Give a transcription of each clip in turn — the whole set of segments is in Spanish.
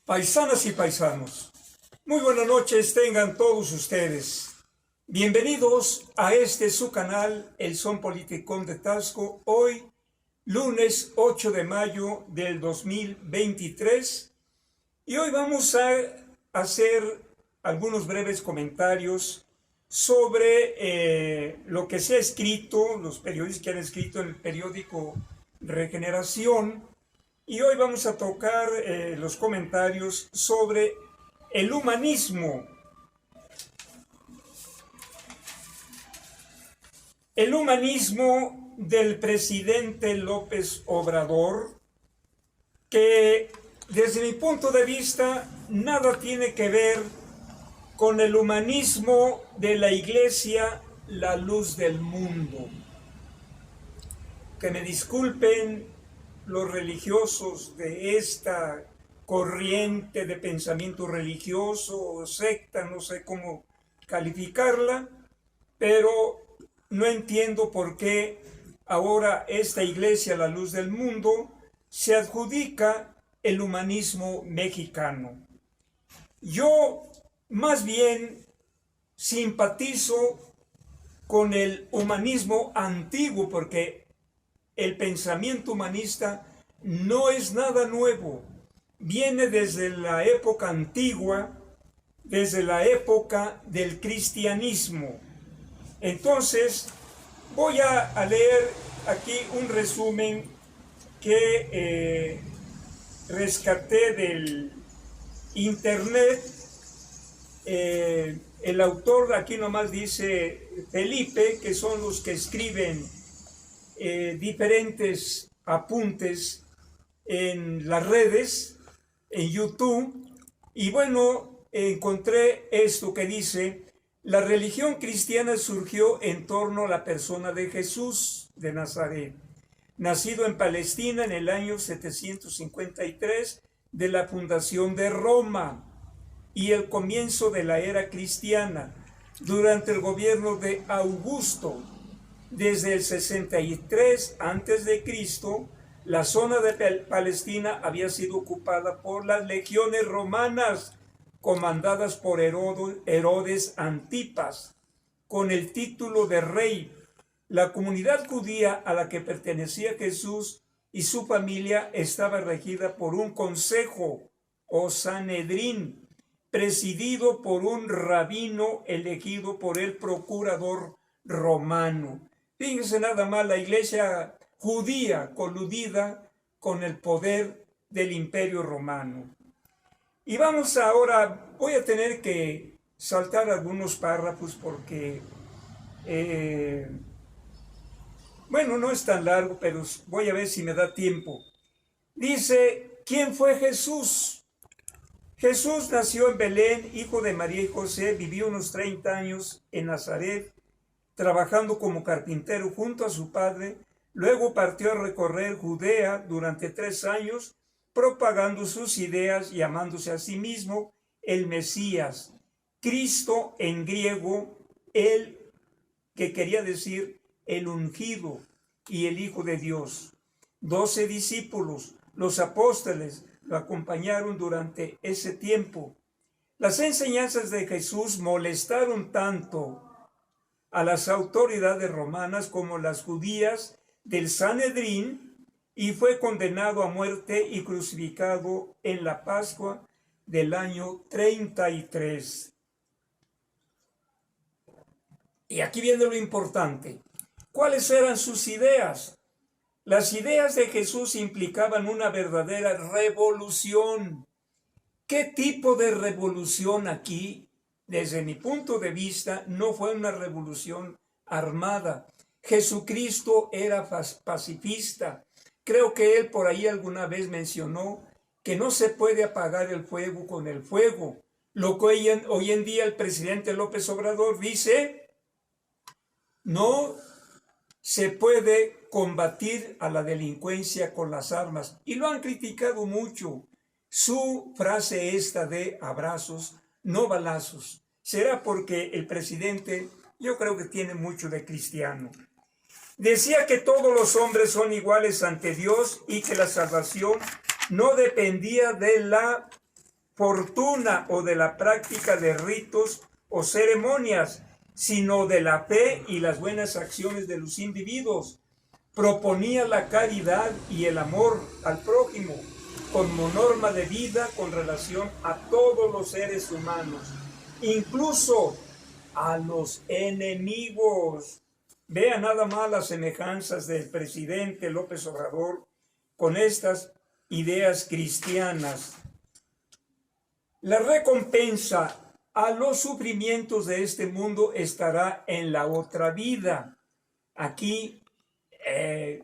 Paisanas y paisanos, muy buenas noches tengan todos ustedes. Bienvenidos a su canal, El Son Politicón de Taxco, hoy lunes 8 de mayo del 2023. Y hoy vamos a hacer algunos breves comentarios sobre lo que se ha escrito, los periodistas que han escrito en el periódico Regeneración. Y hoy vamos a tocar los comentarios sobre el humanismo. El humanismo del presidente López Obrador, que desde mi punto de vista nada tiene que ver con el humanismo de la Iglesia, la luz del mundo. Que me disculpen los religiosos de esta corriente de pensamiento religioso o secta, no sé cómo calificarla, pero no entiendo por qué ahora esta iglesia, la luz del mundo, se adjudica el humanismo mexicano. Yo más bien simpatizo con el humanismo antiguo, porque el pensamiento humanista no es nada nuevo, viene desde la época antigua, desde la época del cristianismo. Entonces, voy a leer aquí un resumen que rescaté del internet. El autor aquí nomás dice Felipe, que son los que escriben diferentes apuntes en las redes, en YouTube, y bueno, encontré esto que dice: la religión cristiana surgió en torno a la persona de Jesús de Nazaret, nacido en Palestina en el año 753 de la fundación de Roma y el comienzo de la era cristiana, durante el gobierno de Augusto. Desde el 63 a.C., la zona de Palestina había sido ocupada por las legiones romanas, comandadas por Herodes Antipas, con el título de rey. La comunidad judía a la que pertenecía Jesús y su familia estaba regida por un consejo o Sanedrín, presidido por un rabino elegido por el procurador romano. Fíjense nada más, la iglesia judía coludida con el poder del imperio romano. Y vamos ahora, voy a tener que saltar algunos párrafos porque, bueno, no es tan largo, pero voy a ver si me da tiempo. Dice: ¿quién fue Jesús? Jesús nació en Belén, hijo de María y José, vivió unos 30 años en Nazaret, trabajando como carpintero junto a su padre. Luego partió a recorrer Judea durante 3 años, propagando sus ideas, llamándose a sí mismo el Mesías, Cristo en griego, el que quería decir el ungido y el Hijo de Dios. 12 discípulos, los apóstoles, lo acompañaron durante ese tiempo. Las enseñanzas de Jesús molestaron tanto a las autoridades romanas como las judías del Sanedrín, y fue condenado a muerte y crucificado en la Pascua del año 33. Y aquí viene lo importante. ¿Cuáles eran sus ideas? Las ideas de Jesús implicaban una verdadera revolución. ¿Qué tipo de revolución aquí? Desde mi punto de vista, no fue una revolución armada. Jesucristo era pacifista. Creo que él por ahí alguna vez mencionó que no se puede apagar el fuego con el fuego. Lo que hoy en día el presidente López Obrador dice: no se puede combatir a la delincuencia con las armas. Y lo han criticado mucho. Su frase esta de abrazos, no balazos. Será porque el presidente, yo creo que tiene mucho de cristiano. Decía que todos los hombres son iguales ante Dios y que la salvación no dependía de la fortuna o de la práctica de ritos o ceremonias, sino de la fe y las buenas acciones de los individuos. Proponía la caridad y el amor al prójimo como norma de vida con relación a todos los seres humanos, incluso a los enemigos. Vean nada más las semejanzas del presidente López Obrador con estas ideas cristianas. La recompensa a los sufrimientos de este mundo estará en la otra vida. Aquí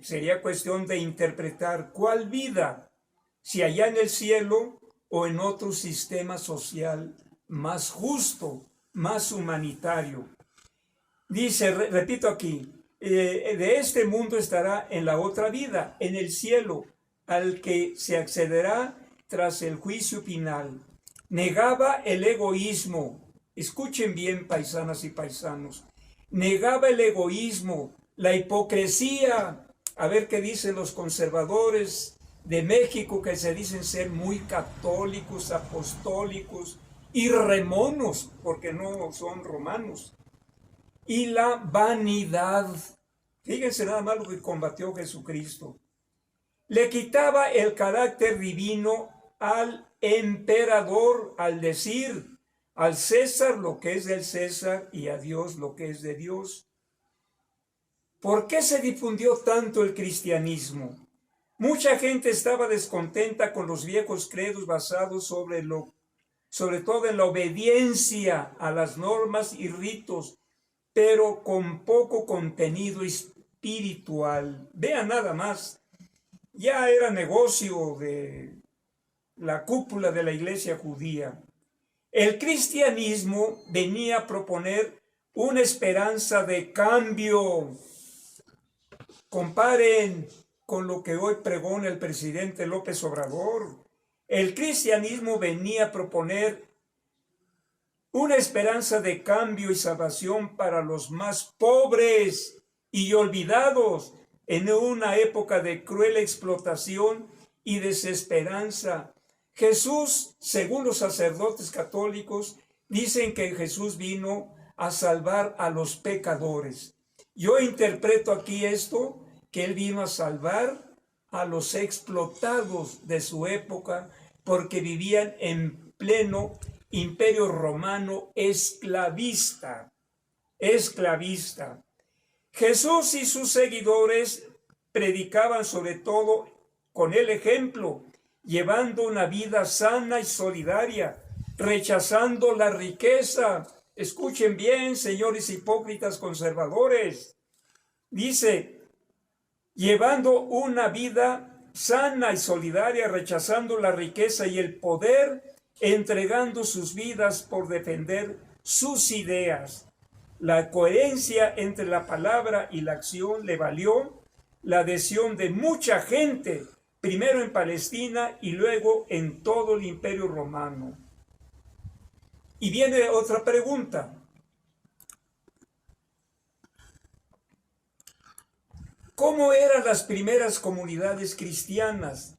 sería cuestión de interpretar cuál vida, si allá en el cielo o en otro sistema social más justo, más humanitario. Dice, repito aquí, de este mundo estará en la otra vida, en el cielo, al que se accederá tras el juicio final. Negaba el egoísmo. Escuchen bien, paisanas y paisanos. Negaba el egoísmo, la hipocresía. A ver qué dicen los conservadores de México, que se dicen ser muy católicos, apostólicos y remonos, porque no son romanos. Y la vanidad. Fíjense nada más lo que combatió Jesucristo. Le quitaba el carácter divino al emperador, al decir al César lo que es del César y a Dios lo que es de Dios. ¿Por qué se difundió tanto el cristianismo? Mucha gente estaba descontenta con los viejos credos basados sobre todo en la obediencia a las normas y ritos, pero con poco contenido espiritual. Vean nada más, ya era negocio de la cúpula de la iglesia judía. El cristianismo venía a proponer una esperanza de cambio. Comparen con lo que hoy pregona el presidente López Obrador. El cristianismo venía a proponer una esperanza de cambio y salvación para los más pobres y olvidados en una época de cruel explotación y desesperanza. Jesús, según los sacerdotes católicos, dicen que Jesús vino a salvar a los pecadores. Yo interpreto aquí esto, que Él vino a salvar a los explotados de su época, porque vivían en pleno imperio romano esclavista. Jesús y sus seguidores predicaban sobre todo con el ejemplo, llevando una vida sana y solidaria, rechazando la riqueza. Escuchen bien, señores hipócritas conservadores. Dice, llevando una vida sana y solidaria, rechazando la riqueza y el poder, entregando sus vidas por defender sus ideas. La coherencia entre la palabra y la acción le valió la adhesión de mucha gente, primero en Palestina y luego en todo el Imperio Romano. Y viene otra pregunta. ¿Cómo eran las primeras comunidades cristianas?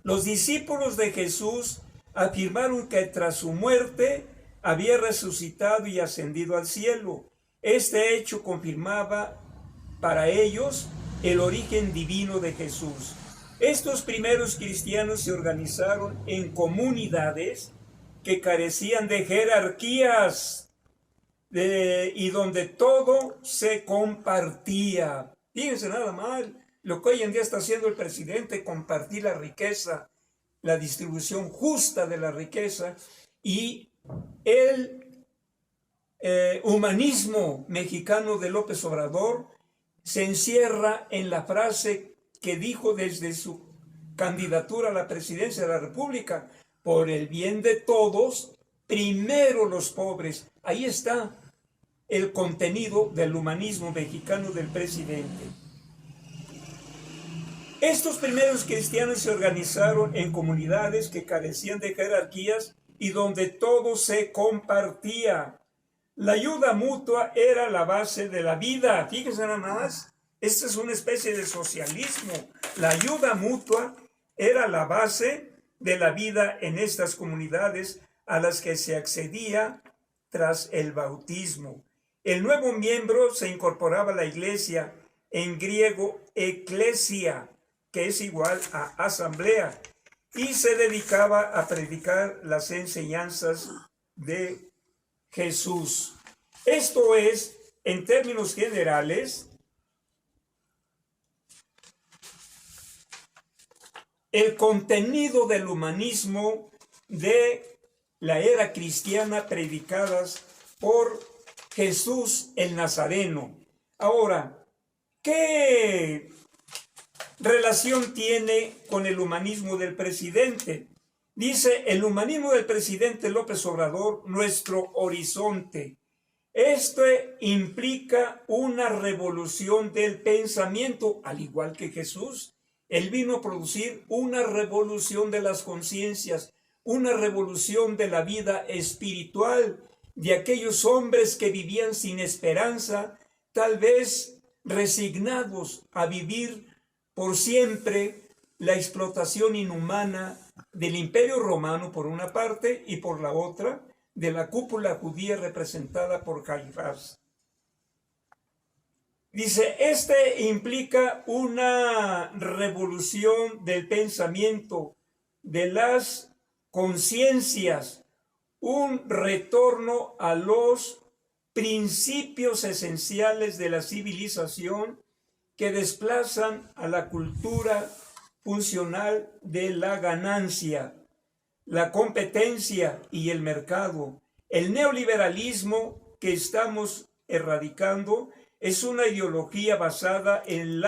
Los discípulos de Jesús afirmaron que tras su muerte había resucitado y ascendido al cielo. Este hecho confirmaba para ellos el origen divino de Jesús. Estos primeros cristianos se organizaron en comunidades que carecían de jerarquías y donde todo se compartía. Fíjense nada mal lo que hoy en día está haciendo el presidente, compartir la riqueza, la distribución justa de la riqueza, y el humanismo mexicano de López Obrador se encierra en la frase que dijo desde su candidatura a la presidencia de la República: por el bien de todos, primero los pobres. Ahí está el contenido del humanismo mexicano del presidente. Estos primeros cristianos se organizaron en comunidades que carecían de jerarquías y donde todo se compartía. La ayuda mutua era la base de la vida. Fíjense nada más, esta es una especie de socialismo. La ayuda mutua era la base de la vida en estas comunidades a las que se accedía tras el bautismo. El nuevo miembro se incorporaba a la iglesia, en griego eclesia, que es igual a asamblea, y se dedicaba a predicar las enseñanzas de Jesús. Esto es, en términos generales, el contenido del humanismo de la era cristiana predicadas por Jesús el Nazareno. Ahora, ¿qué relación tiene con el humanismo del presidente? Dice, el humanismo del presidente López Obrador, nuestro horizonte. Esto implica una revolución del pensamiento, al igual que Jesús. Él vino a producir una revolución de las conciencias, una revolución de la vida espiritual, de aquellos hombres que vivían sin esperanza, tal vez resignados a vivir por siempre la explotación inhumana del Imperio Romano por una parte y por la otra de la cúpula judía representada por Caifás. Dice, este implica una revolución del pensamiento, de las conciencias, un retorno a los principios esenciales de la civilización que desplazan a la cultura funcional de la ganancia, la competencia y el mercado. El neoliberalismo que estamos erradicando es una ideología basada en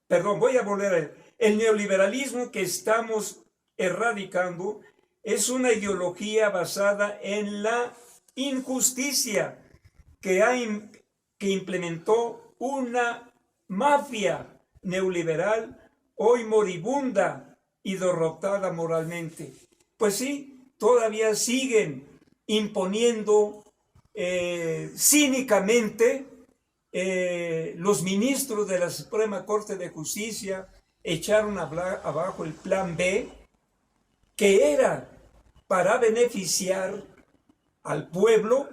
El neoliberalismo que estamos erradicando es una ideología basada en la injusticia que implementó una mafia neoliberal hoy moribunda y derrotada moralmente. Pues sí, todavía siguen imponiendo cínicamente los ministros de la Suprema Corte de Justicia echaron abajo el plan B, que era para beneficiar al pueblo,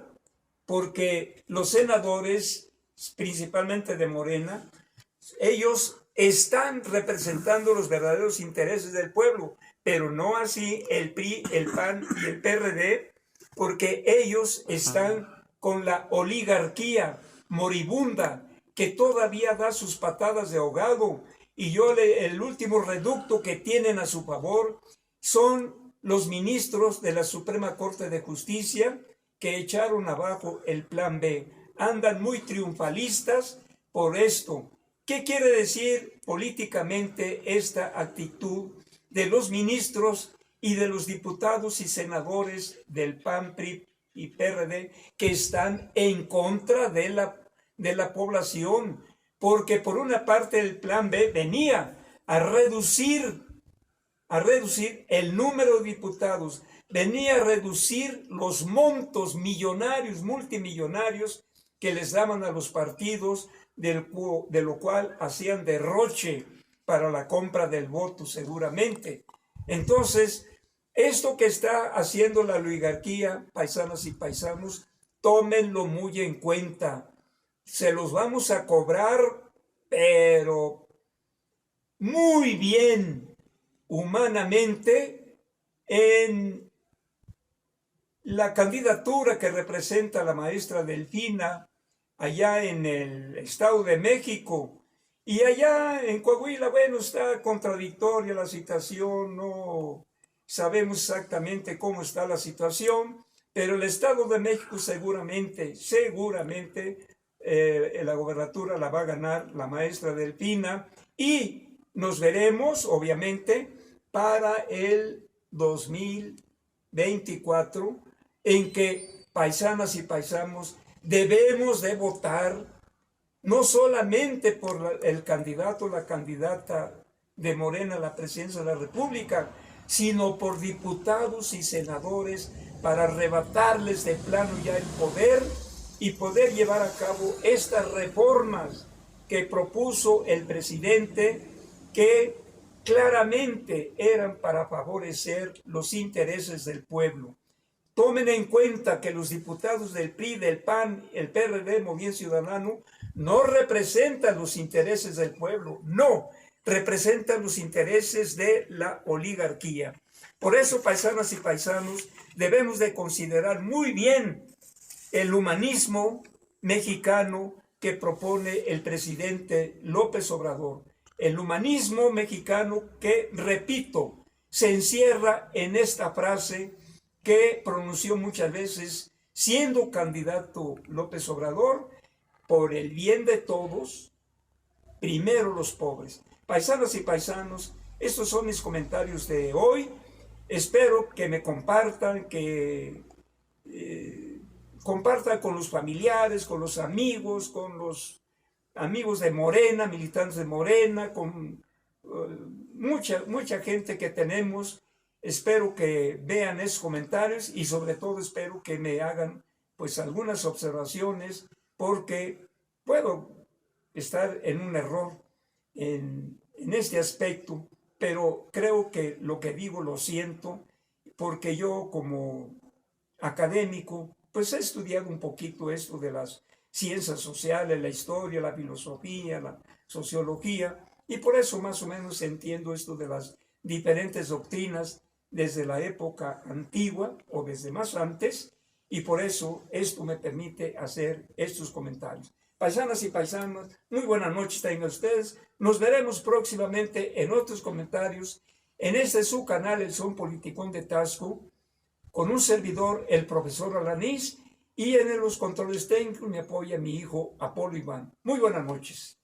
porque los senadores, principalmente de Morena, ellos están representando los verdaderos intereses del pueblo, pero no así el PRI, el PAN y el PRD, porque ellos están con la oligarquía moribunda que todavía da sus patadas de ahogado. Y el último reducto que tienen a su favor son los ministros de la Suprema Corte de Justicia que echaron abajo el plan B. Andan muy triunfalistas por esto. ¿Qué quiere decir políticamente esta actitud de los ministros y de los diputados y senadores del PAN, PRI y PRD que están en contra de la población? Porque por una parte el plan B venía a reducir el número de diputados, venía a reducir los montos millonarios, multimillonarios que les daban a los partidos, de lo cual hacían derroche para la compra del voto seguramente. Entonces, esto que está haciendo la oligarquía, paisanas y paisanos, tómenlo muy en cuenta. Se los vamos a cobrar, pero muy bien, humanamente, en la candidatura que representa la maestra Delfina, allá en el Estado de México. Y allá en Coahuila, bueno, está contradictoria la situación, no sabemos exactamente cómo está la situación, pero el Estado de México seguramente, la gobernatura la va a ganar la maestra Delfina, y nos veremos, obviamente, para el 2024, en que paisanas y paisanos debemos de votar no solamente por el candidato o la candidata de Morena a la presidencia de la República, sino por diputados y senadores para arrebatarles de plano ya el poder y poder llevar a cabo estas reformas que propuso el presidente, que claramente eran para favorecer los intereses del pueblo. Tomen en cuenta que los diputados del PRI, del PAN, el PRD, Movimiento Ciudadano, no representan los intereses del pueblo, no, representan los intereses de la oligarquía. Por eso, paisanas y paisanos, debemos de considerar muy bien el humanismo mexicano que propone el presidente López Obrador. El humanismo mexicano que, repito, se encierra en esta frase que pronunció muchas veces siendo candidato López Obrador: por el bien de todos, primero los pobres. Paisanas y paisanos, estos son mis comentarios de hoy. Espero que me compartan, que compartan con los familiares, con los amigos de Morena, militantes de Morena, con mucha gente que tenemos. Espero que vean esos comentarios y sobre todo espero que me hagan pues algunas observaciones, porque puedo estar en un error en este aspecto, pero creo que lo que digo lo siento, porque yo como académico pues he estudiado un poquito esto de las ciencias sociales, la historia, la filosofía, la sociología, y por eso más o menos entiendo esto de las diferentes doctrinas desde la época antigua o desde más antes, y por eso esto me permite hacer estos comentarios. Paisanas y paisanos, muy buenas noches tengan ustedes. Nos veremos próximamente en otros comentarios en este su canal, El Son Politicón de Taxco, con un servidor, el profesor Alanís, y en los controles técnicos me apoya mi hijo Apolo Iván. Muy buenas noches.